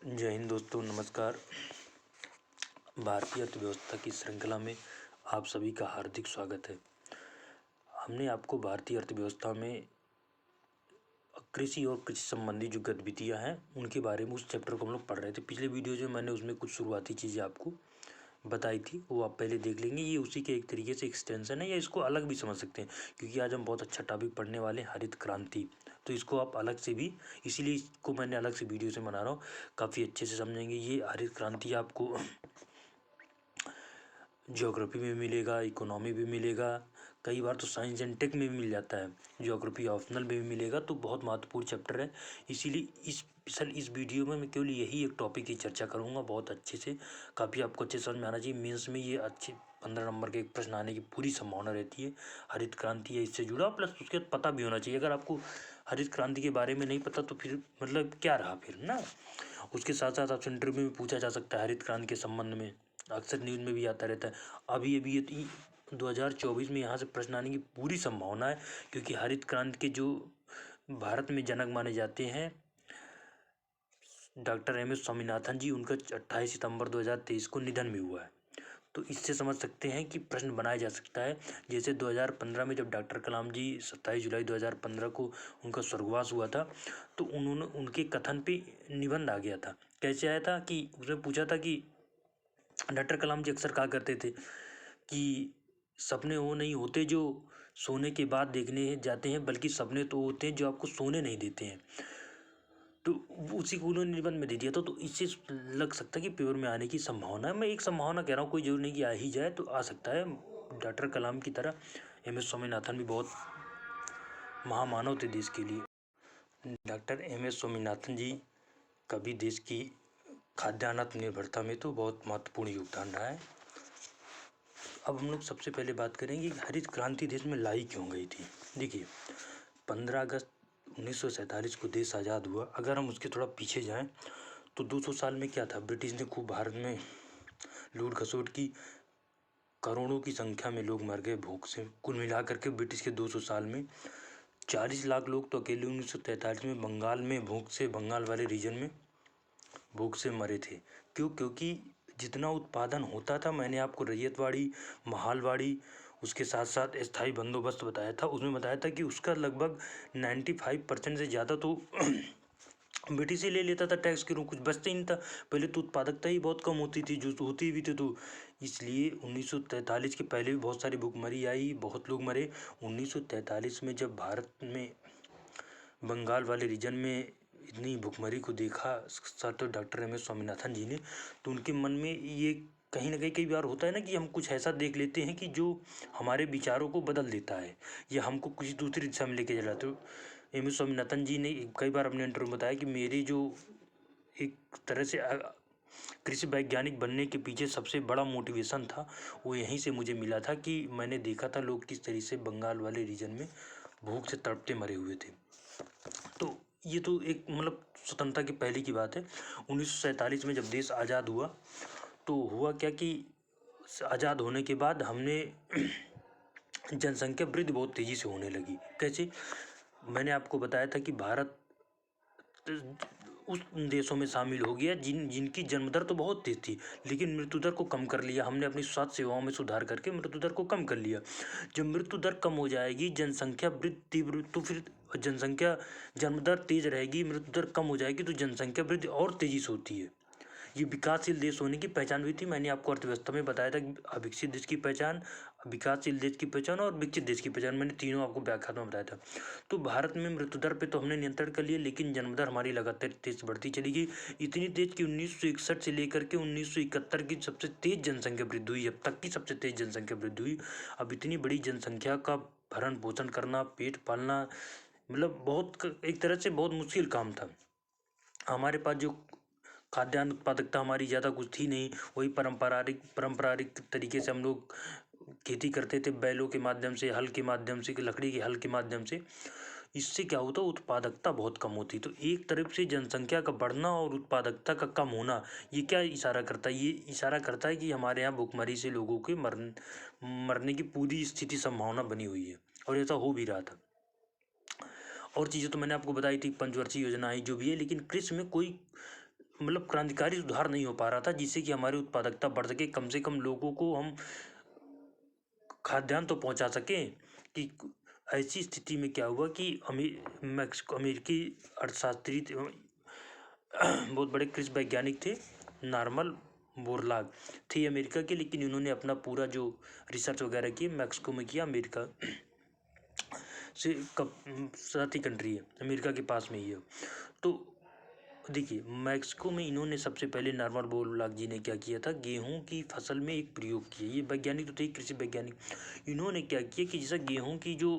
जय हिंद दोस्तों, नमस्कार। भारतीय अर्थव्यवस्था की श्रृंखला में आप सभी का हार्दिक स्वागत है। हमने आपको भारतीय अर्थव्यवस्था में कृषि और कृषि संबंधी जो गतिविधियां हैं उनके बारे में उस चैप्टर को हम लोग पढ़ रहे थे। पिछले वीडियो जो मैंने उसमें कुछ शुरुआती चीज़ें आपको बताई थी, वो आप पहले देख लेंगे। ये उसी के एक तरीके से एक्सटेंशन है, या इसको अलग भी समझ सकते हैं, क्योंकि आज हम बहुत अच्छा टॉपिक पढ़ने वाले हैं, हरित क्रांति। तो इसको आप अलग से भी, इसीलिए इसको मैंने अलग से वीडियो से बना रहा हूँ, काफ़ी अच्छे से समझेंगे। ये हरित क्रांति आपको ज्योग्राफी में मिलेगा, इकोनॉमी भी मिलेगा, कई बार तो साइंस एंड टेक में भी मिल जाता है, ज्योग्राफी ऑप्शनल में भी मिलेगा। तो बहुत महत्वपूर्ण चैप्टर है, इसीलिए इस वीडियो में मैं केवल यही एक टॉपिक की चर्चा करूंगा बहुत अच्छे से। काफ़ी आपको अच्छे समझ में आना चाहिए। मेंस में ये अच्छे 15 नंबर के एक प्रश्न आने की पूरी संभावना रहती है। हरित क्रांति है इससे जुड़ा, प्लस उसके बाद पता भी होना चाहिए। अगर आपको हरित क्रांति के बारे में नहीं पता तो फिर मतलब क्या रहा फिर ना। उसके साथ साथ आपसे इंटरव्यू में पूछा जा सकता है हरित क्रांति के संबंध में, अक्सर न्यूज़ में भी आता रहता है। अभी अभी ये 2024 में यहाँ से प्रश्न आने की पूरी संभावना है, क्योंकि हरित क्रांति के जो भारत में जनक माने जाते हैं डॉक्टर एम.एस. स्वामीनाथन जी, उनका 28 सितंबर 2023 को निधन भी हुआ है। तो इससे समझ सकते हैं कि प्रश्न बनाया जा सकता है। जैसे 2015 में जब डॉक्टर कलाम जी 27 जुलाई 2015 को उनका स्वर्गवास हुआ था, तो उन्होंने उनके कथन पे निबंध आ गया था। कैसे आया था कि उसने पूछा था कि डॉक्टर कलाम जी अक्सर कहा करते थे कि सपने वो नहीं होते जो सोने के बाद देखने जाते हैं, बल्कि सपने तो होते हैं जो आपको सोने नहीं देते हैं। तो उसी को उन्होंने निबंध में दे दिया था। तो इससे लग सकता है कि पेपर में आने की संभावना है। मैं एक संभावना कह रहा हूँ, कोई जरूर नहीं कि आ ही जाए, तो आ सकता है। डॉक्टर कलाम की तरह एम.एस. स्वामीनाथन भी बहुत महामानव थे देश के लिए। Doctor MS. स्वामीनाथन जी का भी देश की खाद्यान्न आत्मनिर्भरता में तो बहुत महत्वपूर्ण योगदान रहा है। अब हम लोग सबसे पहले बात करेंगे कि हरित क्रांति देश में लाई क्यों गई थी। देखिए, 15 अगस्त 1947 को देश आज़ाद हुआ। अगर हम उसके थोड़ा पीछे जाएं तो 200 साल में क्या था, ब्रिटिश ने खूब भारत में लूट खसोट की, करोड़ों की संख्या में लोग मर गए भूख से। कुल मिलाकर के ब्रिटिश के 200 साल में 40 लाख लोग तो अकेले 1943 में बंगाल में भूख से, बंगाल वाले रीजन में भूख से मरे थे। क्योंकि जितना उत्पादन होता था, मैंने आपको रैयतवाड़ी, महालवाड़ी, उसके साथ साथ स्थायी बंदोबस्त बताया था। उसमें बताया था कि उसका लगभग 95% से ज़्यादा तो ब्रिटिश ही ले लेता था टैक्स के रूप, कुछ बचता ही नहीं था। पहले तो उत्पादकता ही बहुत कम होती थी, जो होती भी थी। तो इसलिए 1943 के पहले भी बहुत सारी भुखमरी आई, बहुत लोग मरे। 1943 में जब भारत में बंगाल वाले रीजन में इतनी भुखमरी को देखा सर, तो डॉक्टर एम.एस. स्वामीनाथन जी ने, तो उनके मन में ये कहीं ना कहीं कई बार होता है ना कि हम कुछ ऐसा देख लेते हैं कि जो हमारे विचारों को बदल देता है या हमको कुछ दूसरी दिशा में लेके चला। तो एम.एस. स्वामीनाथन जी ने कई बार अपने इंटरव्यू में बताया कि मेरी जो एक तरह से कृषि वैज्ञानिक बनने के पीछे सबसे बड़ा मोटिवेशन था, वो यहीं से मुझे मिला था कि मैंने देखा था लोग किस तरीके से बंगाल वाले रीजन में भूख से तड़पते मरे हुए थे। तो ये तो एक मतलब स्वतंत्रता की पहले की बात है। 1947 में जब देश आज़ाद हुआ, तो हुआ क्या कि आज़ाद होने के बाद हमने जनसंख्या वृद्धि बहुत तेज़ी से होने लगी। कैसे, मैंने आपको बताया था कि भारत उस देशों में शामिल हो गया जिनकी जन्म दर तो बहुत तेज थी, लेकिन मृत्यु दर को कम कर लिया हमने। अपनी स्वास्थ्य सेवाओं में सुधार करके मृत्यु दर को कम कर लिया। जब मृत्यु दर कम हो जाएगी, जनसंख्या वृद्धि तीव्र, तो फिर जनसंख्या जन्म दर तेज रहेगी, मृत्यु दर कम हो जाएगी, तो जनसंख्या वृद्धि और तेजी से होती है। ये विकासशील देश होने की पहचान भी थी। मैंने आपको अर्थव्यवस्था में बताया था कि अविकसित देश की पहचान, विकासशील देश की पहचान और विकसित देश की पहचान, मैंने तीनों आपको व्याख्या में बताया था। तो भारत में मृत्यु दर पे तो हमने नियंत्रण कर लिया, लेकिन जन्म दर हमारी लगातार तेज बढ़ती चली गई। इतनी तेज कि 1961 से लेकर के 1971 की सबसे तेज जनसंख्या वृद्धि हुई, अब तक की सबसे तेज जनसंख्या वृद्धि हुई। अब इतनी बड़ी जनसंख्या का भरण पोषण करना, पेट पालना, मतलब बहुत एक तरह से बहुत मुश्किल काम था। हमारे पास जो खाद्यान्न उत्पादकता हमारी ज़्यादा कुछ थी नहीं, वही पारंपरिक तरीके से हम लोग खेती करते थे, बैलों के माध्यम से, हल के माध्यम से, लकड़ी के हल के माध्यम से। इससे क्या होता, उत्पादकता बहुत कम होती। तो एक तरफ से जनसंख्या का बढ़ना और उत्पादकता का कम होना, ये क्या इशारा करता है? ये इशारा करता है कि हमारे यहाँ भुखमरी से लोगों के मरने की पूरी स्थिति संभावना बनी हुई है, और ऐसा हो भी रहा था। और चीज़ें तो मैंने आपको बताई थी, पंचवर्षीय योजना आई जो भी है, लेकिन कृषि में कोई मतलब क्रांतिकारी सुधार नहीं हो पा रहा था, जिससे कि हमारी उत्पादकता बढ़ सके, कम से कम लोगों को हम खाद्यान्न तो पहुंचा सकें। कि ऐसी स्थिति में क्या हुआ कि अमेरिकी अर्थशास्त्री बहुत बड़े कृषि वैज्ञानिक थे, नॉर्मन बोरलॉग थे अमेरिका के, लेकिन इन्होंने अपना पूरा जो रिसर्च वगैरह किया मैक्सिको में किया। अमेरिका से साथ ही कंट्री है, अमेरिका के पास में ही है। तो देखिए, मैक्सिको में इन्होंने सबसे पहले नॉर्मन बोरलॉग जी ने क्या किया था, गेहूं की फसल में एक प्रयोग किया। ये वैज्ञानिक तो थे, कृषि वैज्ञानिक। इन्होंने क्या किया कि जैसा गेहूं की जो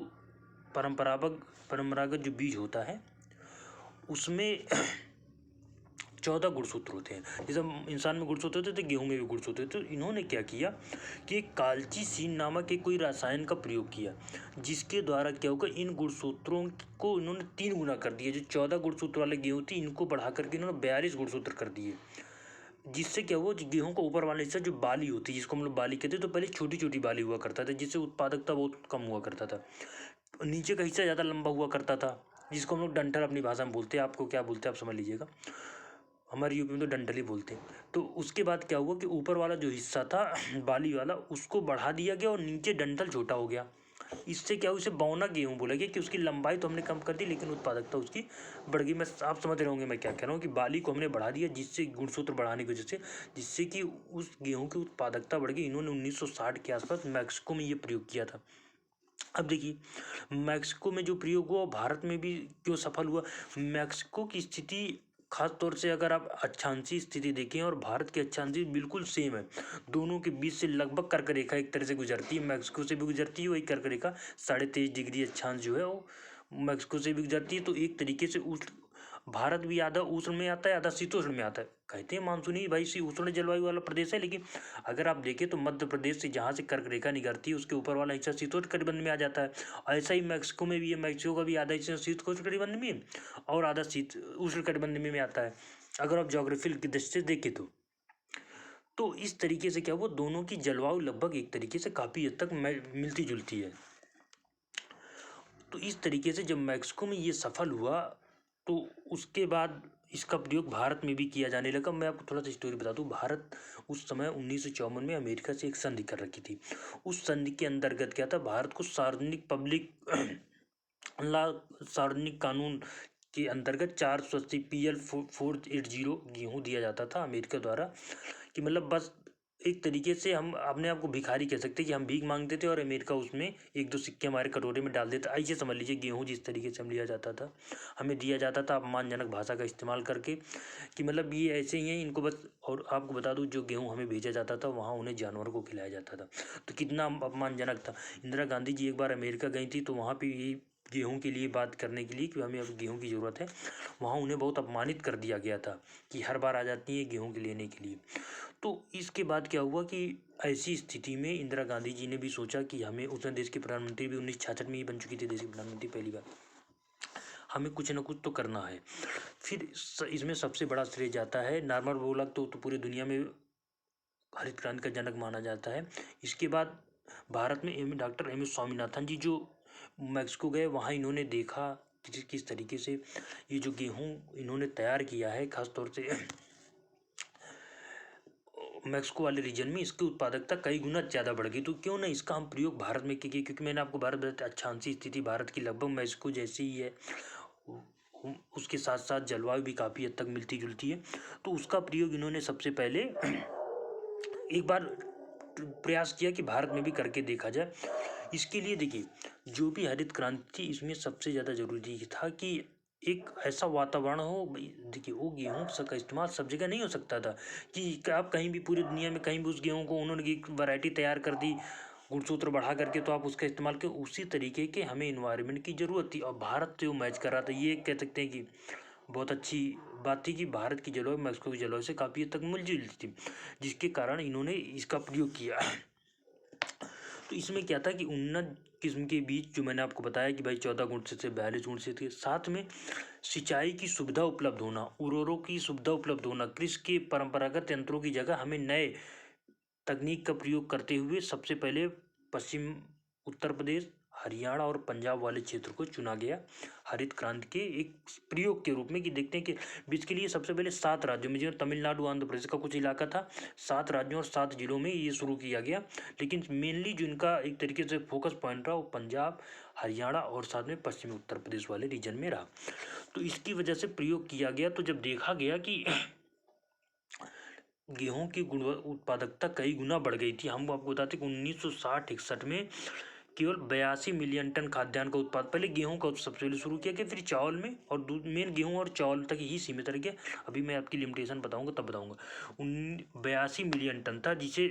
परंपरागत जो बीज होता है उसमें 14 गुणसूत्र होते हैं। जैसे इंसान में गुणसूत्र होते थे, गेहूं में भी गुणसूत्र होते। तो इन्होंने क्या किया कि काल्चिसीन नामक एक कोई रसायन का प्रयोग किया, जिसके द्वारा क्या होगा, इन गुणसूत्रों को इन्होंने 3 गुना कर दिया। जो 14 गुणसूत्र वाले गेहूं थी, इनको बढ़ा करके इन्होंने 42 गुणसूत्र कर दिए। जिससे क्या हुआ, गेहूं का ऊपर वाला हिस्सा जो बाली होती है, जिसको हम लोग बाली कहते हैं, तो पहले छोटी छोटी बाली हुआ करता था, जिससे उत्पादकता बहुत कम हुआ करता था। नीचे का हिस्सा ज़्यादा लंबा हुआ करता था, जिसको हम लोग डंठल अपनी भाषा में बोलते हैं। आपको क्या बोलते हैं आप समझ लीजिएगा, हमारे यूपी में तो डंठल ही बोलते हैं। तो उसके बाद क्या हुआ कि ऊपर वाला जो हिस्सा था बाली वाला, उसको बढ़ा दिया गया और नीचे डंठल छोटा हो गया। इससे क्या हुआ, उसे बौना गेहूँ बोला गया कि उसकी लंबाई तो हमने कम कर दी, लेकिन उत्पादकता उसकी बढ़ गई। आप समझ रहे होंगे मैं क्या कह रहा हूँ, कि बाली को हमने बढ़ा दिया, जिससे गुणसूत्र बढ़ाने की वजह से, जिससे कि उस गेहूँ की उत्पादकता बढ़ गई। इन्होंने 1960 के आसपास मैक्सिको में ये प्रयोग किया था। अब देखिए, मैक्सिको में जो प्रयोग हुआ भारत में भी क्यों सफल हुआ। मैक्सिको की स्थिति खास तौर से अगर आप अक्षांशीय स्थिति देखें और भारत की अक्षांशीय बिल्कुल सेम है। दोनों के बीच से लगभग कर्क रेखा एक तरह से गुजरती है, मैक्सिको से भी गुजरती है वही कर्क रेखा। 23.5 डिग्री अक्षांश जो है वो मैक्सिको से भी गुजरती है। तो एक तरीके से उस भारत भी आधा उष्ण में आता है, आधा शीतोष्ण में आता है। कहते हैं मानसूनी भाई सी उष्ण जलवायु वाला प्रदेश है, लेकिन अगर आप देखें तो मध्य प्रदेश से जहाँ से कर्क रेखा निकलती है उसके ऊपर वाला हिस्सा शीतोष्ण कटिबंध में आ जाता है। ऐसा ही मैक्सिको में भी है, मैक्सिको का भी आधा हिस्सा शीतोष्ण कटिबंध में और आधा शीत उष्ण कटिबंध में आता है, अगर आप ज्योग्राफिकल की दृष्टि से देखें तो इस तरीके से क्या हुआ, दोनों की जलवायु लगभग एक तरीके से काफ़ी हद तक मिलती जुलती है। तो इस तरीके से जब मैक्सिको में ये सफल हुआ तो उसके बाद इसका प्रयोग भारत में भी किया जाने लगा। मैं आपको थोड़ा सा स्टोरी बता दूं। भारत उस समय 1954 में अमेरिका से एक संधि कर रखी थी। उस संधि के अंतर्गत क्या था, भारत को सार्वजनिक कानून के अंतर्गत 480 PL 480 गेहूँ दिया जाता था अमेरिका द्वारा। कि मतलब बस एक तरीके से हम अपने आप को भिखारी कह सकते हैं, कि हम भीख मांगते थे और अमेरिका उसमें 1-2 सिक्के हमारे कटोरे में डाल देता। ऐसे समझ लीजिए गेहूँ जिस तरीके से हम लिया जाता था, हमें दिया जाता था अपमानजनक भाषा का इस्तेमाल करके, कि मतलब ये ऐसे ही हैं इनको बस। और आपको बता दूं, जो गेहूँ हमें भेजा जाता था वहाँ उन्हें जानवरों को खिलाया जाता था। तो कितना अपमानजनक था। इंदिरा गांधी जी एक बार अमेरिका गई थी, तो वहाँ पर यही गेहूँ के लिए बात करने के लिए कि हमें अब गेहूँ की ज़रूरत है, वहाँ उन्हें बहुत अपमानित कर दिया गया था कि हर बार आ जाती है गेहूँ के लेने के लिए। तो इसके बाद क्या हुआ कि ऐसी स्थिति में इंदिरा गांधी जी ने भी सोचा कि हमें, उस देश के प्रधानमंत्री भी 1966 में ही बन चुकी थी देश की प्रधानमंत्री पहली बार, हमें कुछ ना कुछ तो करना है। फिर इसमें सबसे बड़ा श्रेय जाता है नॉर्मन बोरलॉग, तो पूरी दुनिया में हरित क्रांति का जनक माना जाता है। इसके बाद भारत में डॉक्टर एम.एस. स्वामीनाथन जी जो मैक्सिको गए, वहाँ इन्होंने देखा कि किस तरीके से ये जो गेहूँ इन्होंने तैयार किया है, खासतौर से मैक्सिको वाले रीजन में, इसकी उत्पादकता कई गुना ज़्यादा बढ़ गई। तो क्यों ना इसका हम प्रयोग भारत में किए, क्योंकि मैंने आपको भारत बताया अक्षांशीय स्थिति भारत की लगभग मैक्सिको जैसी ही है। उसके साथ साथ जलवायु भी काफ़ी हद तक मिलती जुलती है। तो उसका प्रयोग इन्होंने सबसे पहले एक बार प्रयास किया कि भारत में भी करके देखा जाए। इसके लिए देखिए, जो भी हरित क्रांति थी इसमें सबसे ज़्यादा जरूरी था कि एक ऐसा वातावरण हो। देखिए, वो गेहूँ का इस्तेमाल सब जगह नहीं हो सकता था, कि आप कहीं भी पूरी दुनिया में कहीं भी उस गेहूँ को उन्होंने एक वैरायटी तैयार कर दी गुणसूत्र बढ़ा करके, तो आप उसका इस्तेमाल करें। उसी तरीके के हमें इन्वायरमेंट की ज़रूरत थी, और भारत जो मैच कर रहा था, ये कह सकते हैं कि बहुत अच्छी बात थी कि भारत की जलवायु मैक्सिको की जलवायु से काफ़ी हद तक मिलती जुलती थी, जिसके कारण इन्होंने इसका प्रयोग किया। तो इसमें क्या था कि उन्नत किस्म के बीज, जो मैंने आपको बताया कि भाई 14 गुण से 42 गुण से थे, साथ में सिंचाई की सुविधा उपलब्ध होना, उर्वरकों की सुविधा उपलब्ध होना, कृषि के परंपरागत यंत्रों की जगह हमें नए तकनीक का प्रयोग करते हुए सबसे पहले पश्चिम उत्तर प्रदेश, हरियाणा और पंजाब वाले क्षेत्र को चुना गया हरित क्रांति के एक प्रयोग के रूप में। कि देखते हैं कि बेसिकली ये सबसे पहले 7 राज्यों में, जो तमिलनाडु आंध्र प्रदेश का कुछ इलाका था, 7 राज्यों और 7 जिलों में ये शुरू किया गया। लेकिन मेनली जो इनका एक तरीके से फोकस पॉइंट रहा वो पंजाब, हरियाणा और साथ में पश्चिमी उत्तर प्रदेश वाले रीजन में रहा। तो इसकी वजह से प्रयोग किया गया। तो जब देखा गया कि गेहूं की उत्पादकता कई गुना बढ़ गई थी। हम आपको बताते कि 1960-61 में केवल 82 मिलियन टन खाद्यान्न का उत्पादन, पहले गेहूं का सबसे पहले शुरू किया गया, फिर चावल में, और मेन गेहूं और चावल तक ही सीमित रह गया। अभी मैं आपकी लिमिटेशन बताऊंगा तब बताऊंगा। 82 मिलियन टन था, जिसे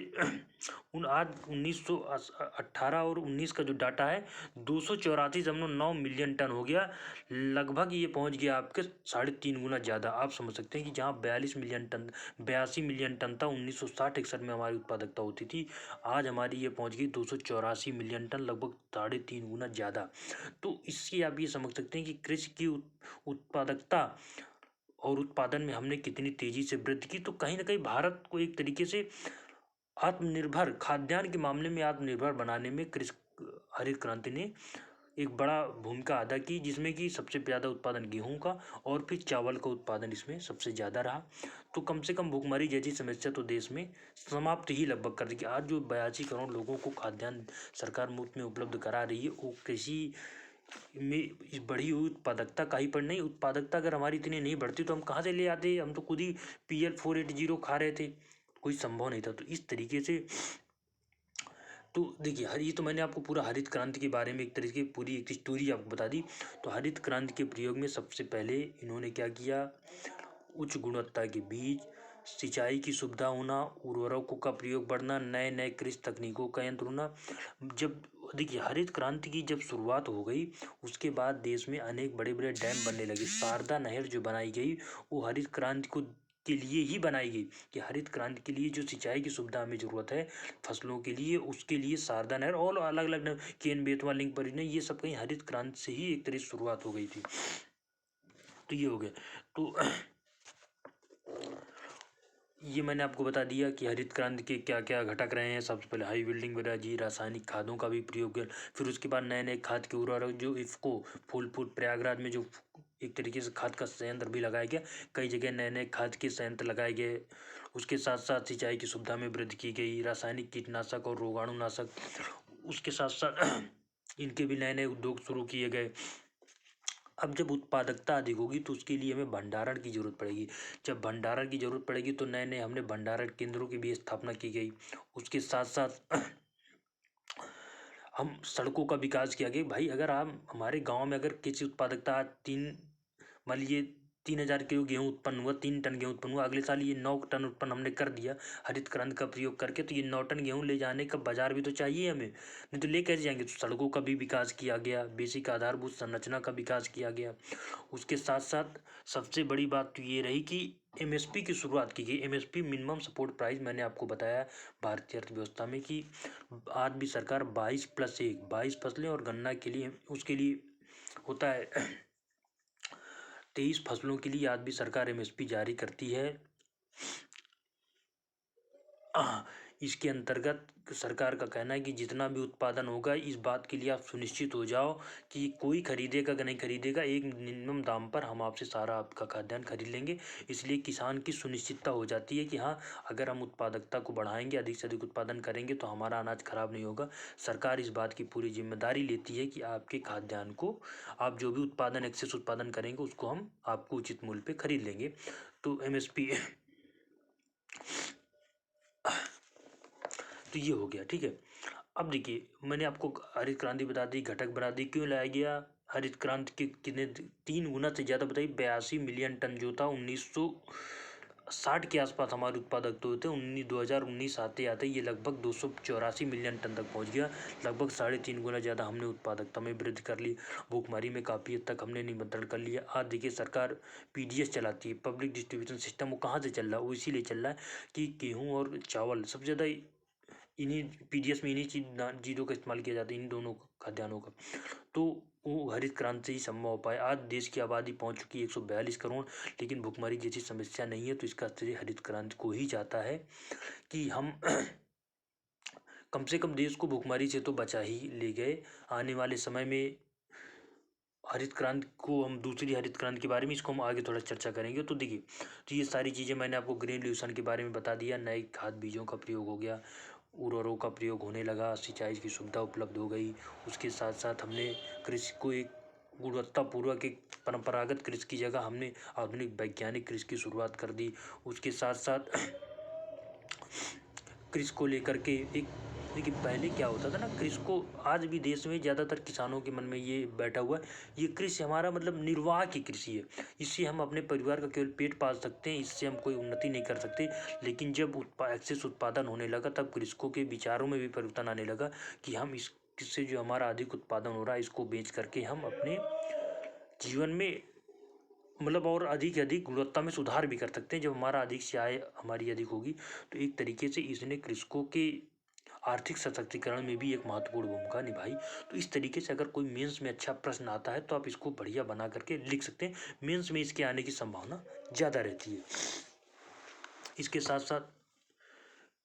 आज 1918 और 19 का जो डाटा है 284.9 मिलियन टन हो गया। लगभग ये पहुंच गया आपके 3.5 गुना ज़्यादा। आप समझ सकते हैं कि जहां 82 मिलियन टन था 1960-61 में हमारी उत्पादकता होती थी, आज हमारी ये पहुंच गई 284 मिलियन टन, लगभग 3.5 गुना ज़्यादा। तो इससे आप ये समझ सकते हैं कि कृषि की उत्पादकता और उत्पादन में हमने कितनी तेजी से वृद्धि की। तो कहीं ना कहीं भारत को एक तरीके से आत्मनिर्भर, खाद्यान्न के मामले में आत्मनिर्भर बनाने में हरित क्रांति ने एक बड़ा भूमिका अदा की, जिसमें कि सबसे ज़्यादा उत्पादन गेहूं का और फिर चावल का उत्पादन इसमें सबसे ज़्यादा रहा। तो कम से कम भूखमरी जैसी समस्या तो देश में समाप्त ही लगभग कर दी कि आज जो 82 करोड़ लोगों को खाद्यान्न सरकार मुफ्त में उपलब्ध करा रही है, वो कृषि में इस बढ़ी हुई उत्पादकता का ही पर नहीं। उत्पादकता अगर हमारी इतनी नहीं बढ़ती तो हम कहाँ से ले आते? हम तो खुद ही PL 480 खा रहे थे, कोई संभव नहीं था। तो इस तरीके से तो देखिए, ये तो मैंने आपको पूरा हरित क्रांति के बारे में एक तरीके की पूरी एक स्टोरी आपको बता दी। तो हरित क्रांति के प्रयोग में सबसे पहले इन्होंने क्या किया, उच्च गुणवत्ता के बीज, सिंचाई की सुविधा होना, उर्वरकों का प्रयोग बढ़ना, नए नए कृषि तकनीकों का यंत्र होना। जब देखिए हरित क्रांति की जब शुरुआत हो गई, उसके बाद देश में अनेक बड़े बड़े डैम बनने लगे। शारदा नहर जो बनाई गई वो हरित क्रांति को के लिए ही बनाई गई, कि हरित क्रांति के लिए जो सिंचाई की सुविधा हमें ज़रूरत है फसलों के लिए, उसके लिए शारदा नहर और अलग अलग केन बेतवा लिंक परियोजना, ये सब कहीं हरित क्रांति से ही एक तरह से शुरुआत हो गई थी। तो ये हो गया। तो ये मैंने आपको बता दिया कि हरित क्रांति के क्या क्या घटक रहे हैं। सबसे पहले हाई बिल्डिंग एनर्जी, रासायनिक खादों का भी प्रयोग किया। फिर उसके बाद नए नए खाद के उर्वरक, जो इफ्को फूलपुर प्रयागराज में जो एक तरीके से खाद का संयंत्र भी लगाया गया, कई जगह नए नए खाद के संयंत्र लगाए गए। उसके साथ साथ सिंचाई की सुविधा में वृद्धि की गई, रासायनिक कीटनाशक और रोगाणुनाशक, उसके साथ साथ इनके भी नए नए उद्योग शुरू किए गए। अब जब उत्पादकता अधिक होगी तो उसके लिए हमें भंडारण की जरूरत पड़ेगी। जब भंडारण की जरूरत पड़ेगी तो नए नए हमने भंडारण केंद्रों की भी स्थापना की गई। उसके साथ साथ हम सड़कों का विकास किया गया। भाई अगर आप हमारे गांव में अगर किसी उत्पादकता मान लीजिए 3,000 किलो गेहूँ उत्पन्न हुआ, 3 टन गेहूँ उत्पन्न हुआ, अगले साल ये 9 टन उत्पन्न हमने कर दिया हरित क्रांति का प्रयोग करके, तो ये 9 टन गेहूँ ले जाने का बाजार भी तो चाहिए हमें, नहीं तो ले कैसे जाएंगे। तो सड़कों का भी विकास किया गया, बेसिक आधारभूत संरचना का विकास किया गया। उसके साथ साथ सबसे बड़ी बात तो ये रही कि MSP की शुरुआत की गई। MSP मिनिमम सपोर्ट प्राइस, मैंने आपको बताया भारतीय अर्थव्यवस्था में कि आज भी सरकार 22+1 22 फसलें और गन्ना के लिए, उसके लिए होता है 23 फसलों के लिए आज भी सरकार MSP जारी करती है। इसके अंतर्गत सरकार का कहना है कि जितना भी उत्पादन होगा, इस बात के लिए आप सुनिश्चित हो जाओ कि कोई खरीदेगा कि नहीं खरीदेगा, एक मिनिमम दाम पर हम आपसे सारा आपका खाद्यान्न खरीद लेंगे। इसलिए किसान की सुनिश्चितता हो जाती है कि हाँ, अगर हम उत्पादकता को बढ़ाएंगे, अधिक से अधिक उत्पादन करेंगे तो हमारा अनाज खराब नहीं होगा। सरकार इस बात की पूरी जिम्मेदारी लेती है कि आपके खाद्यान्न को, आप जो भी उत्पादन एक्सेस उत्पादन करेंगे उसको हम आपको उचित मूल्य पर खरीद लेंगे। तो MSP तो ये हो गया, ठीक है। अब देखिए, मैंने आपको हरित क्रांति बता दी, घटक बता दी, क्यों लाया गया हरित क्रांति के कितने 3 गुना से ज़्यादा बताइए। 82 मिलियन टन जो था 1960 के आसपास हमारे उत्पादक तो होते, 2019 आते आते ये लगभग 284 मिलियन टन तक पहुंच गया। लगभग 3.5 गुना ज़्यादा हमने उत्पादकता में वृद्धि कर ली। भूखमरी में काफ़ी हद तक हमने नियंत्रण कर लिया। आज देखिए सरकार PDS चलाती है, पब्लिक डिस्ट्रीब्यूशन सिस्टम। वो कहाँ से चल रहा है? वो इसीलिए चल रहा है कि गेहूँ और चावल सबसे ज़्यादा इन्हीं PDS में इन्हीं चीज़ों का इस्तेमाल किया जाता है, इन दोनों खाद्यान्नों का। तो वो हरित क्रांति से ही संभव हो पाया। आज देश की आबादी पहुंच चुकी है 142 करोड़, लेकिन भुखमरी जैसी समस्या नहीं है। तो इसका श्रेय हरित क्रांति को ही जाता है कि हम कम से कम देश को भूखमरी से तो बचा ही ले गए। आने वाले समय में हरित क्रांति को हम दूसरी हरित क्रांति के बारे में इसको हम आगे थोड़ा चर्चा करेंगे। तो देखिए, तो ये सारी चीज़ें मैंने आपको ग्रीन रिवोल्यूशन के बारे में बता दिया। नए खाद बीजों का प्रयोग हो गया, उर्वरकों का प्रयोग होने लगा, सिंचाई की सुविधा उपलब्ध हो गई। उसके साथ साथ हमने कृषि को एक गुणवत्तापूर्वक एक परंपरागत कृषि की जगह हमने आधुनिक वैज्ञानिक कृषि की शुरुआत कर दी। उसके साथ साथ कृषि को लेकर के एक, देखिए पहले क्या होता था ना, कृषि को आज भी देश में ज़्यादातर किसानों के मन में ये बैठा हुआ है, ये कृषि हमारा मतलब निर्वाह की कृषि है, इससे हम अपने परिवार का केवल पेट पाल सकते हैं, इससे हम कोई उन्नति नहीं कर सकते। लेकिन जब एक्सेस उत्पादन होने लगा तब कृषकों के विचारों में भी परिवर्तन आने लगा कि हम इससे जो हमारा अधिक उत्पादन हो रहा है इसको बेच करके हम अपने जीवन में मतलब और अधिक गुणवत्ता में सुधार भी कर सकते हैं। जब हमारा अधिक से आय हमारी अधिक होगी तो एक तरीके से इसने कृषकों के आर्थिक सशक्तिकरण में भी एक महत्वपूर्ण भूमिका निभाई। तो इस तरीके से अगर कोई मेंस में अच्छा प्रश्न आता है तो आप इसको बढ़िया बना करके लिख सकते हैं, मेंस में इसके आने की संभावना ज़्यादा रहती है। इसके साथ साथ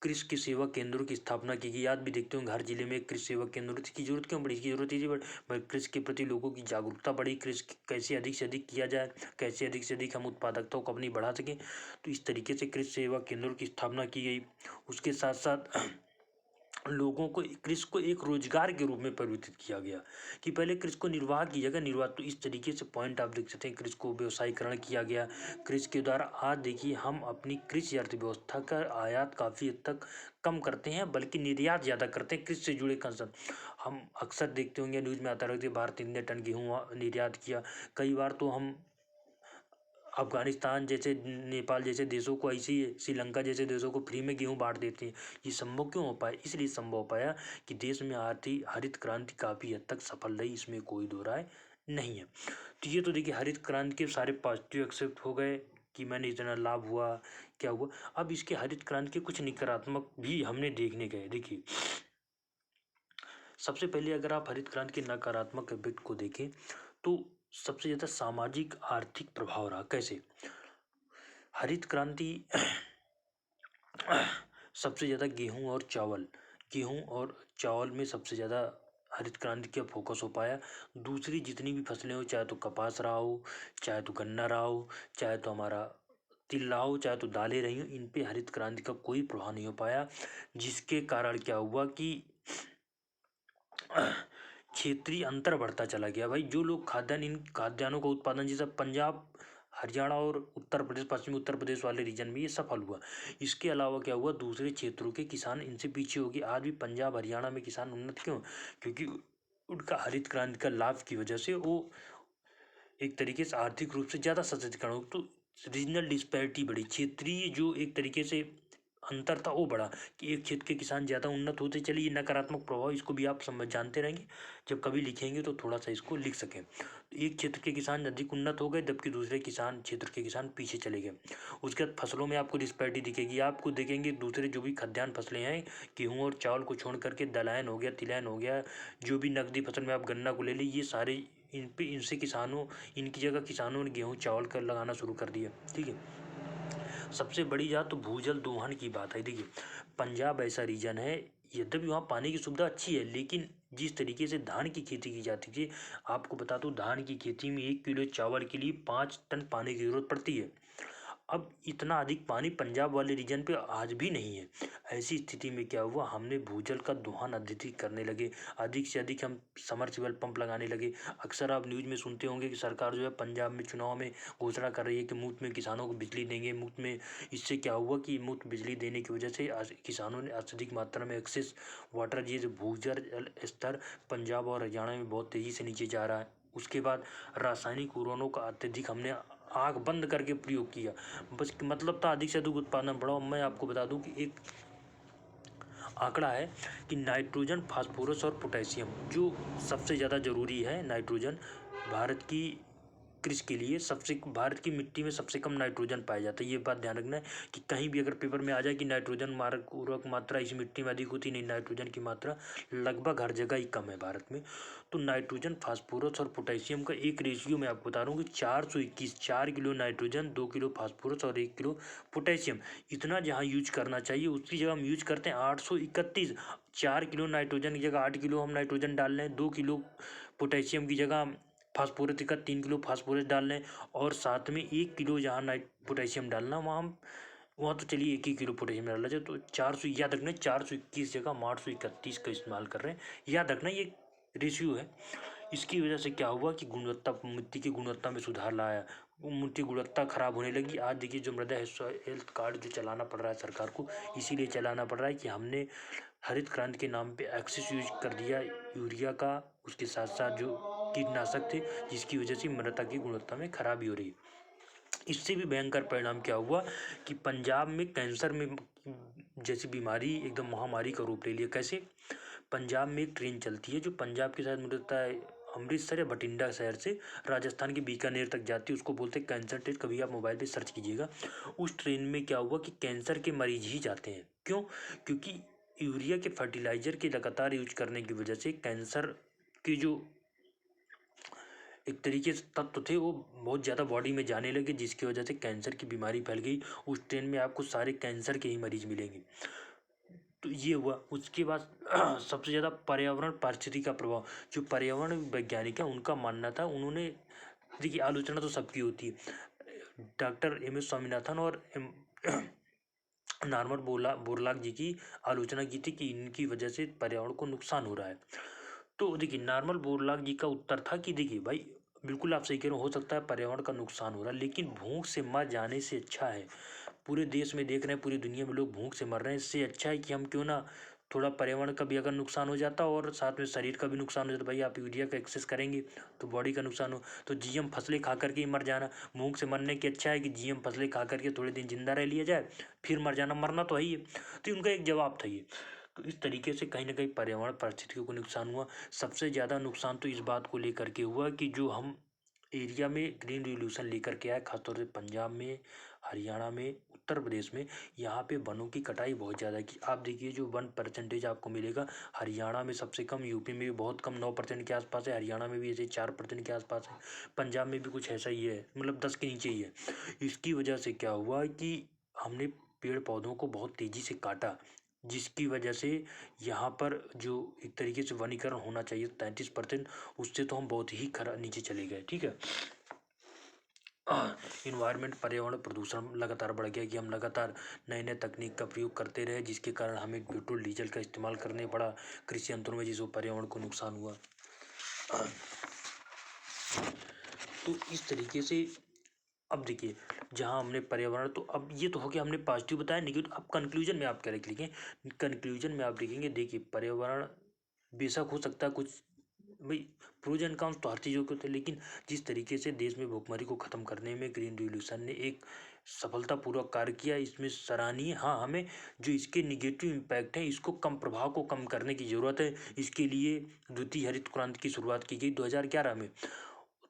कृषि के सेवा केंद्रों की स्थापना की गई। आज भी देखते होंगे हर जिले में एक कृषि सेवा केंद्र की जरूरत क्यों पड़ी? इसकी जरूरत थी बट कृषि के प्रति लोगों की जागरूकता बढ़ी, कृषि कैसे अधिक से अधिक किया जाए, कैसे अधिक से अधिक हम उत्पादकता को अपनी बढ़ा सकें, तो इस तरीके से कृषि सेवा केंद्रों की स्थापना की गई। उसके साथ साथ लोगों को कृषि को एक रोजगार के रूप में परिवर्तित किया गया कि पहले कृषि को निर्वाह की जगह निर्वाह, तो इस तरीके से पॉइंट आप देख सकते हैं। कृषि को व्यवसायीकरण किया गया। कृषि के द्वारा आज देखिए हम अपनी कृषि अर्थव्यवस्था का आयात काफ़ी हद तक कम करते हैं बल्कि निर्यात ज़्यादा करते हैं। कृषि से जुड़े कंसर्न हम अक्सर देखते होंगे, न्यूज़ में आता रहता है भारत इतने टन गेहूँ निर्यात किया। कई बार तो हम अफगानिस्तान जैसे, नेपाल जैसे देशों को, ऐसे ही श्रीलंका जैसे देशों को फ्री में गेहूं बांट देते हैं। ये संभव क्यों हो पाया? इसलिए संभव हो पाया कि देश में आती हरित क्रांति काफ़ी हद तक सफल रही, इसमें कोई दो राय नहीं है। तो ये तो देखिए हरित क्रांति के सारे पॉजिटिव एक्सेप्ट हो गए कि मैंने इतना लाभ हुआ, क्या हुआ। अब इसके हरित क्रांति के कुछ नकारात्मक भी हमने देखने गए। देखिए सबसे पहले अगर आप हरित क्रांति के नकारात्मक इफेक्ट को देखें तो सबसे ज़्यादा सामाजिक आर्थिक प्रभाव रहा। कैसे? हरित क्रांति सबसे ज़्यादा गेहूं और चावल में सबसे ज़्यादा हरित क्रांति का फोकस हो पाया। दूसरी जितनी भी फसलें हो, चाहे तो कपास रहा हो, चाहे तो गन्ना रहा हो, चाहे तो हमारा तिल रहा हो, चाहे तो दालें रही हो, इन पे हरित क्रांति का कोई प्रभाव नहीं हो पाया। जिसके कारण क्या हुआ कि क्षेत्रीय अंतर बढ़ता चला गया। भाई जो लोग इन खाद्यान्नों का उत्पादन जैसा पंजाब, हरियाणा और उत्तर प्रदेश, पश्चिमी उत्तर प्रदेश वाले रीजन में ये सफल हुआ। इसके अलावा क्या हुआ, दूसरे क्षेत्रों के किसान इनसे पीछे हो गए। आज भी पंजाब हरियाणा में किसान उन्नत क्यों? क्योंकि उनका हरित क्रांति का लाभ की वजह से वो एक तरीके से आर्थिक रूप से ज़्यादा सशक्तिकरण हो। तो रीजनल डिस्पैरिटी बढ़ी, क्षेत्रीय जो एक तरीके से अंतर था वो बढ़ा कि एक क्षेत्र के किसान ज़्यादा उन्नत होते चले। ये नकारात्मक प्रभाव, इसको भी आप समझ जानते रहेंगे, जब कभी लिखेंगे तो थोड़ा सा इसको लिख सकें। एक क्षेत्र के किसान अधिक उन्नत हो गए जबकि दूसरे क्षेत्र के किसान पीछे चले गए। उसके बाद फसलों में आपको डिस्पैरिटी दिखेगी। आपको देखेंगे दूसरे जो भी खाद्यान्न फसलें हैं, गेहूँ और चावल को छोड़ करके दलहन हो गया, तिलहन हो गया, जो भी नकदी फसल में आप गन्ना को ले ली, ये सारे इनसे किसानों, इनकी जगह किसानों ने गेहूँ चावल कर लगाना शुरू कर दिया। ठीक है, सबसे बड़ी बात तो भूजल दोहन की बात है। देखिए पंजाब ऐसा रीजन है, यद्यपि वहाँ पानी की सुविधा अच्छी है, लेकिन जिस तरीके से धान की खेती की जाती थी, आपको बता दूं धान की खेती में 1 किलो चावल के लिए 5 टन पानी की जरूरत पड़ती है। अब इतना अधिक पानी पंजाब वाले रीजन पे आज भी नहीं है। ऐसी स्थिति में क्या हुआ, हमने भूजल का दोहन अत्यधिक करने लगे, अधिक से अधिक हम समरसेबल पंप लगाने लगे। अक्सर आप न्यूज़ में सुनते होंगे कि सरकार जो है पंजाब में चुनाव में घोषणा कर रही है कि मुफ्त में किसानों को बिजली देंगे, मुफ्त में। इससे क्या हुआ कि मुफ्त बिजली देने की वजह से किसानों ने अत्यधिक मात्रा में एक्सेस वाटर, ये जो भूजल स्तर पंजाब और हरियाणा में बहुत तेज़ी से नीचे जा रहा है। उसके बाद रासायनिक उर्वरकों का अत्यधिक हमने आँख बंद करके प्रयोग किया, बस मतलब था अधिक से अधिक उत्पादन बढ़ाओ। मैं आपको बता दूं कि एक आंकड़ा है कि नाइट्रोजन, फास्फोरस और पोटेशियम जो सबसे ज़्यादा ज़रूरी है, नाइट्रोजन भारत की कृषि के लिए भारत की मिट्टी में सबसे कम नाइट्रोजन पाया जाता है। ये बात ध्यान रखना है कि कहीं भी अगर पेपर में आ जाए कि नाइट्रोजन मारक उर्वरक मात्रा इस मिट्टी में अधिक होती, नहीं, नाइट्रोजन की मात्रा लगभग हर जगह ही कम है भारत में। तो नाइट्रोजन, फास्फोरस और पोटेशियम का एक रेशियो मैं आपको बता रहा हूँ कि 421, 4 किलो नाइट्रोजन, 2 किलो फास्फोरस और 1 किलो पोटेशियम, इतना जहाँ यूज करना चाहिए उसकी जगह हम यूज करते हैं 831। 4 किलो नाइट्रोजन की जगह 8 किलो हम नाइट्रोजन डाल रहे हैं, 2 किलो पोटेशियम की जगह फास्फोरस का 3 किलो फास्फोरस डाल रहे हैं, और साथ में 1 किलो जहाँ पोटेशियम डालना वहाँ तो चलिए 1 ही किलो पोटेशियम डालना चाहिए। तो 400 याद रखना, 421 जगह हम 831 का इस्तेमाल कर रहे हैं, याद रखना ये रेशियो है। इसकी वजह से क्या हुआ कि मिट्टी की गुणवत्ता में सुधार लाया, मिट्टी गुणवत्ता खराब होने लगी। आज देखिए जो मृदा हेल्थ कार्ड जो चलाना पड़ रहा है सरकार को, इसीलिए चलाना पड़ रहा है कि हमने हरित क्रांति के नाम पे एक्सेस यूज कर दिया यूरिया का, उसके साथ साथ जो कीटनाशक थे, जिसकी वजह से मृदा की गुणवत्ता में खराबी हो रही है। इससे भी भयंकर परिणाम क्या हुआ कि पंजाब में कैंसर में जैसी बीमारी एकदम महामारी का रूप ले लिया। कैसे? पंजाब में एक ट्रेन चलती है जो पंजाब के साथ मुझे लगता है अमृतसर या बठिंडा शहर से राजस्थान के बीकानेर तक जाती है, उसको बोलते हैं कैंसर ट्रेन। कभी आप मोबाइल पे सर्च कीजिएगा। उस ट्रेन में क्या हुआ कि कैंसर के मरीज ही जाते हैं। क्यों? क्योंकि यूरिया के फर्टिलाइजर के लगातार यूज करने की वजह से कैंसर के जो एक तरीके से तत्व थे वो बहुत ज़्यादा बॉडी में जाने लगे, जिसकी वजह से कैंसर की बीमारी फैल गई। उस ट्रेन में आपको सारे कैंसर के ही मरीज मिलेंगे। तो ये हुआ। उसके बाद सबसे ज़्यादा पर्यावरण पारिस्थितिकी का प्रभाव, जो पर्यावरण वैज्ञानिक है उनका मानना था, उन्होंने, देखिए आलोचना तो सबकी होती है, डॉक्टर एम.एस. स्वामीनाथन और नॉर्मन बोरलॉग जी की आलोचना की थी कि इनकी वजह से पर्यावरण को नुकसान हो रहा है। तो देखिए नॉर्मन बोरलॉग जी का उत्तर था कि देखिए भाई, बिल्कुल आप सही कह रहे हो सकता है पर्यावरण का नुकसान हो रहा है, लेकिन भूख से मर जाने से अच्छा है, पूरे देश में देख रहे हैं, पूरी दुनिया में लोग भूख से मर रहे हैं, इससे अच्छा है कि हम क्यों ना थोड़ा पर्यावरण का भी अगर नुकसान हो जाता और साथ में शरीर का भी नुकसान हो जाता, भाई आप यूरिया का एक्सेस करेंगे तो बॉडी का नुकसान हो, तो जीएम फसलें खा करके ही मर जाना, भूख से मरने की अच्छा है कि जीएम फसलें खा करके थोड़े दिन जिंदा रह लिया जाए, फिर मर जाना, मरना तो है ही है। तो उनका एक जवाब था ये। तो इस तरीके से कहीं ना कहीं पर्यावरण परिस्थितियों को नुकसान हुआ। सबसे ज़्यादा नुकसान तो इस बात को लेकर के हुआ कि जो हम एरिया में ग्रीन रिवॉल्यूशन लेकर के आए, खासतौर से पंजाब में, हरियाणा में, उत्तर प्रदेश में, यहाँ पे वनों की कटाई बहुत ज़्यादा की। आप देखिए जो 1% आपको मिलेगा, हरियाणा में सबसे कम, यूपी में भी बहुत कम, 9% के आसपास है, हरियाणा में भी ऐसे 4% के आसपास है, पंजाब में भी कुछ ऐसा ही है, मतलब 10 के नीचे ही है। इसकी वजह से क्या हुआ कि हमने पेड़ पौधों को बहुत तेज़ी से काटा, जिसकी वजह से यहाँ पर जो एक तरीके से वनीकरण होना चाहिए 33%, उससे तो हम बहुत ही खरा नीचे चले गए। ठीक है। इन्वायरमेंट, पर्यावरण प्रदूषण लगातार बढ़ गया कि हम लगातार नए नए तकनीक का प्रयोग करते रहे, जिसके कारण हमें पेट्रोल डीजल का इस्तेमाल करने पड़ा कृषि यंत्रों में, जिससे पर्यावरण को नुकसान हुआ। तो इस तरीके से अब देखिए, जहाँ हमने पर्यावरण, तो अब ये तो हो गया, हमने पॉजिटिव बताया, नेगेटिव। अब कंक्लूजन में आप क्या लिखेंगे? कंक्लूजन में आप लिखेंगे, देखिए पर्यावरण बेशक हो सकता है कुछ, भाई प्रोज एंड कॉन्स तो हर चीज़ों के होते हैं, लेकिन जिस तरीके से देश में भुखमरी को ख़त्म करने में ग्रीन रिवॉल्यूशन ने एक सफलतापूर्वक कार्य किया, इसमें सराहनीय। हाँ, हमें जो इसके निगेटिव इम्पैक्ट है, इसको कम, प्रभाव को कम करने की ज़रूरत है। इसके लिए द्वितीय हरित क्रांति की शुरुआत की गई 2011 में।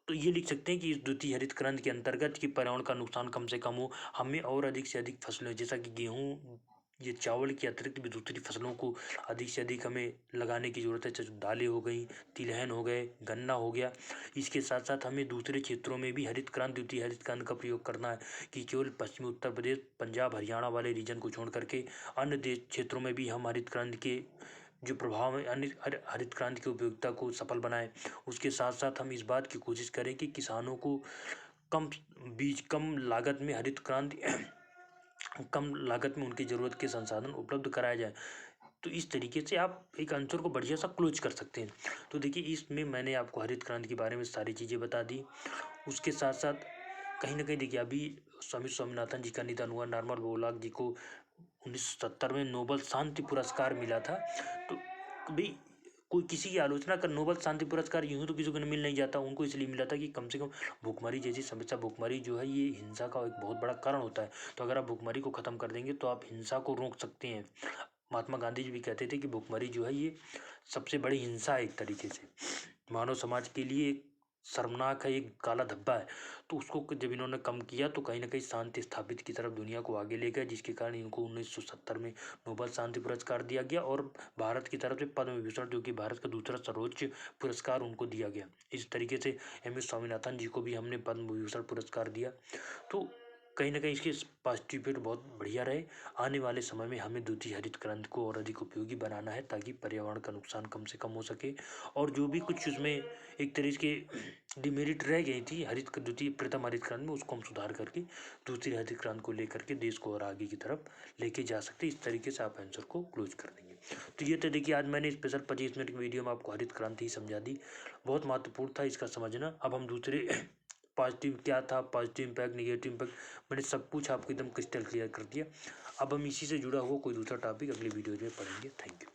तो ये लिख सकते हैं कि इस द्वितीय हरित क्रांति के अंतर्गत कि पर्यावरण का नुकसान कम से कम हो, हमें और अधिक से अधिक फसलें, जैसा कि गेहूँ, ये चावल के अतिरिक्त भी दूसरी फसलों को अधिक से अधिक हमें लगाने की ज़रूरत है। जैसे दालें हो गई, तिलहन हो गए, गन्ना हो गया। इसके साथ साथ हमें दूसरे क्षेत्रों में भी हरित क्रांति, द्वितीय हरित क्रांति का प्रयोग करना है, कि केवल पश्चिमी उत्तर प्रदेश, पंजाब, हरियाणा वाले रीजन को छोड़ करके अन्य देश क्षेत्रों में भी हम हरित क्रांति के जो प्रभाव है, अन्य हरित क्रांति की उपयोगिता को सफल बनाएं। उसके साथ साथ हम इस बात की कोशिश करें कि किसानों को कम बीज, कम लागत में हरित क्रांति कम लागत में उनकी ज़रूरत के संसाधन उपलब्ध कराए जाए। तो इस तरीके से आप एक आंसर को बढ़िया सा क्लोज कर सकते हैं। तो देखिए इसमें मैंने आपको हरित क्रांति के बारे में सारी चीज़ें बता दी। उसके साथ साथ कहीं ना कहीं देखिए अभी स्वामीनाथन जी का निधन हुआ, नॉर्मन बोरलॉग जी को 1970 में नोबल शांति पुरस्कार मिला था। तो भाई कोई किसी की आलोचना कर, नोबल शांति पुरस्कार यूं तो किसी को मिल नहीं जाता, उनको इसलिए मिला था कि कम से कम भुखमरी जैसी समस्या, भुखमरी जो है ये हिंसा का एक बहुत बड़ा कारण होता है, तो अगर आप भुखमरी को ख़त्म कर देंगे तो आप हिंसा को रोक सकते हैं। महात्मा गांधी जी भी कहते थे कि भुखमरी जो है ये सबसे बड़ी हिंसा है, एक तरीके से मानव समाज के लिए एक शर्मनाक है, एक काला धब्बा है। तो उसको जब इन्होंने कम किया तो कहीं ना कहीं शांति स्थापित की तरफ दुनिया को आगे ले गया, जिसके कारण इनको 1970 में नोबेल शांति पुरस्कार दिया गया और भारत की तरफ से पद्म विभूषण, जो कि भारत का दूसरा सर्वोच्च पुरस्कार, उनको दिया गया। इस तरीके से एम एस स्वामीनाथन जी को भी हमने पद्म विभूषण पुरस्कार दिया। तो कहीं ना कहीं इसके पॉजिटिव इफेक्ट बहुत बढ़िया रहे। आने वाले समय में हमें द्वितीय हरित क्रांति को और अधिक उपयोगी बनाना है, ताकि पर्यावरण का नुकसान कम से कम हो सके। और जो भी कुछ उसमें एक तरीके के डिमेरिट रह गई थी द्वितीय प्रथम हरित क्रांति में, उसको हम सुधार करके दूसरी हरित क्रांति को लेकर के देश को और आगे की तरफ लेके जा सकते। इस तरीके से आप आंसर को क्लोज कर देंगे। तो ये तो देखिए, आज मैंने स्पेशल 25 मिनट की वीडियो में आपको हरित क्रांति ही समझा दी। बहुत महत्वपूर्ण था इसका समझना। अब हम दूसरे पॉजिटिव क्या था, पॉजिटिव इम्पैक्ट, निगेटिव इम्पैक्ट, मैंने सब कुछ आपको एकदम क्रिस्टल क्लियर कर दिया। अब हम इसी से जुड़ा हुआ कोई दूसरा टॉपिक अगली वीडियो में पढ़ेंगे। Thank you.